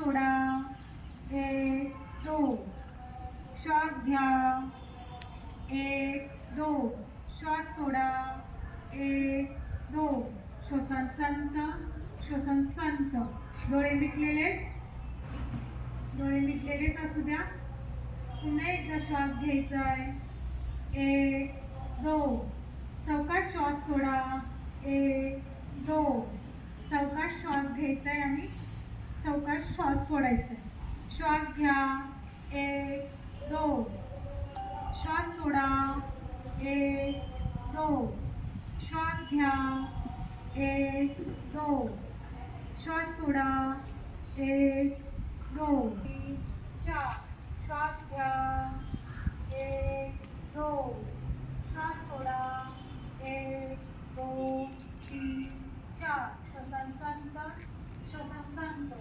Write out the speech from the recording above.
सोडा, 1 2. श्वास घ्या, 1 2. श्वास सोडा, 1 2. श्वसन संत, श्वसन संत. डोळे मिटलेलेच असू द्या. पुन्हा एकदा श्वास घ्यायचा आहे, 1 2. सावकाश श्वास सोडा, 1 2. सावकाश श्वास घ्यायचा आहे आणि सावकाश श्वास सोडायचा आहे. श्वास घ्या, 1 2. श्वास सोडा, 1 2. श्वास घ्या, 1 2. श्वास सोडा, 1 2 4. श्वास घ्या, 1 2. श्वास सोडा, 1 2 3 4. श्वसन संत, श्वसन संत.